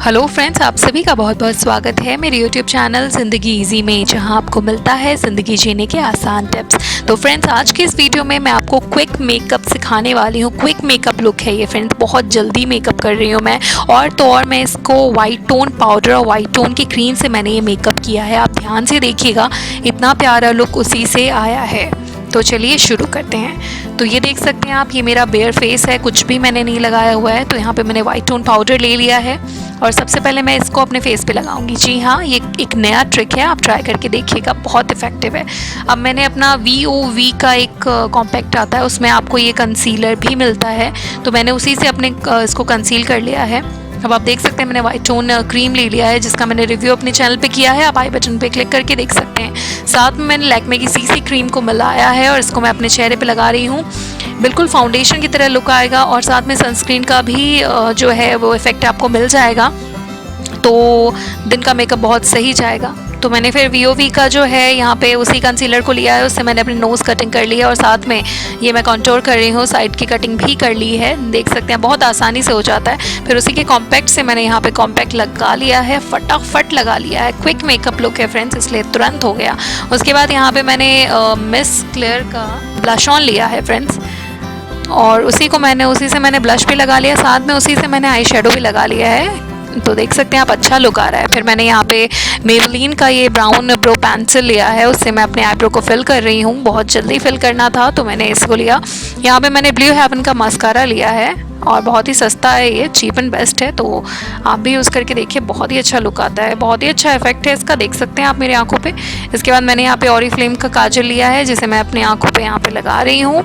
Hello friends, आप सभी का बहुत बहुत स्वागत है मेरे यूट्यूब चैनल ज़िंदगी इजी में, जहां आपको मिलता है ज़िंदगी जीने के आसान टिप्स। तो फ्रेंड्स, आज के इस वीडियो में मैं आपको क्विक मेकअप सिखाने वाली हूं। क्विक मेकअप लुक है ये फ्रेंड्स, बहुत जल्दी मेकअप कर रही हूं मैं। और मैं इसको वाइट टोन पाउडर और वाइट टोन की क्रीम से मैंने ये मेकअप किया है। आप ध्यान से देखिएगा, इतना प्यारा लुक उसी से आया है। तो चलिए शुरू करते हैं। तो ये देख सकते हैं आप, ये मेरा बेयर फेस है, कुछ भी मैंने नहीं लगाया हुआ है। तो यहाँ पे मैंने वाइट टोन पाउडर ले लिया है और सबसे पहले मैं इसको अपने फेस पे लगाऊंगी। जी हाँ, ये एक नया ट्रिक है, आप ट्राई करके देखिएगा, बहुत इफेक्टिव है। अब मैंने अपना VOV का एक कॉम्पैक्ट आता है, उसमें आपको ये कंसीलर भी मिलता है, तो मैंने उसी से अपने इसको कंसील कर लिया है। अब आप देख सकते हैं मैंने वाइट टोन क्रीम ले लिया है, जिसका मैंने रिव्यू अपने चैनल पे किया है, आप आई बटन पे क्लिक करके देख सकते हैं। साथ में मैंने लैक्मे की CC क्रीम को मिलाया है और इसको मैं अपने चेहरे पे लगा रही हूँ। बिल्कुल फाउंडेशन की तरह लुक आएगा और साथ में सनस्क्रीन का भी जो है वो इफ़ेक्ट आपको मिल जाएगा, तो दिन का मेकअप बहुत सही जाएगा। तो मैंने फिर VOV का जो है यहाँ पे उसी कंसीलर को लिया है, उससे मैंने अपनी नोज़ कटिंग कर ली है और साथ में ये मैं कंटूर कर रही हूँ, साइड की कटिंग भी कर ली है। देख सकते हैं बहुत आसानी से हो जाता है। फिर उसी के कॉम्पैक्ट से मैंने यहाँ पे कॉम्पैक्ट लगा लिया है, फटाफट लगा लिया है। क्विक मेकअप लुक है फ्रेंड्स, इसलिए तुरंत हो गया। उसके बाद यहाँ पर मैंने मिस क्लेयर का ब्लश ऑन लिया है फ्रेंड्स, और उसी से मैंने ब्लश भी लगा लिया, साथ में उसी से मैंने आई शेडो भी लगा लिया है। तो देख सकते हैं आप, अच्छा लुक आ रहा है। फिर मैंने यहाँ पे मेबेलिन का ये ब्राउन ब्रो पेंसिल लिया है, उससे मैं अपने आईब्रो को फिल कर रही हूँ। बहुत जल्दी फिल करना था तो मैंने इसको लिया। यहाँ पे मैंने ब्लू हेवन का मस्कारा लिया है और बहुत ही सस्ता है, ये चीप एंड बेस्ट है, तो आप भी यूज़ करके देखिए, बहुत ही अच्छा लुक आता है, बहुत ही अच्छा इफेक्ट है इसका, देख सकते हैं आप मेरी आंखों पे। इसके बाद मैंने यहाँ पे ऑरिफ्लेम का काजल लिया है, जिसे मैं अपनी आंखों पे यहाँ पे लगा रही हूँ।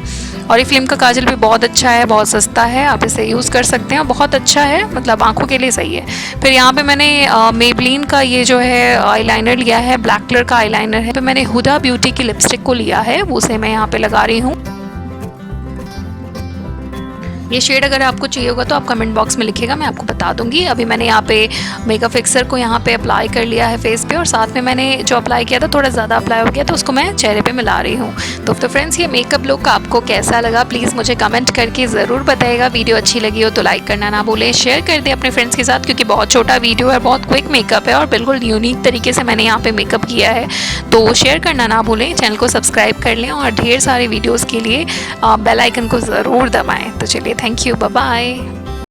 ऑरिफ्लेम का काजल भी बहुत अच्छा है, बहुत सस्ता है, आप इसे यूज़ कर सकते हैं, बहुत अच्छा है, मतलब आंखों के लिए सही है। फिर यहाँ पे मैंने मेबेलिन का ये जो है आईलाइनर लिया है, ब्लैक कलर का आईलाइनर है। फिर मैंने हुदा ब्यूटी की लिपस्टिक को लिया है, उसे मैं यहाँ पे लगा रही हूँ। ये शेड अगर आपको चाहिए होगा तो आप कमेंट बॉक्स में लिखिएगा, मैं आपको बता दूंगी। अभी मैंने यहाँ पे मेकअप फिक्सर को यहाँ पे अप्लाई कर लिया है फेस पे, और साथ में मैंने जो अप्लाई किया था थोड़ा ज़्यादा अप्लाई हो गया, तो उसको मैं चेहरे पे मिला रही हूँ। तो फ्रेंड्स, ये मेकअप लुक आपको कैसा लगा प्लीज़ मुझे कमेंट करके ज़रूर बताइएगा। वीडियो अच्छी लगी हो तो लाइक करना ना भूलें, शेयर कर दें अपने फ्रेंड्स के साथ, क्योंकि बहुत छोटा वीडियो है, बहुत क्विक मेकअप है और बिल्कुल यूनिक तरीके से मैंने यहाँ पर मेकअप किया है। तो शेयर करना ना भूलें, चैनल को सब्सक्राइब कर लें और ढेर सारे वीडियोज़ के लिए बेल आइकन को ज़रूर दबाएँ। तो चलिए, थैंक यू, बाय बाय।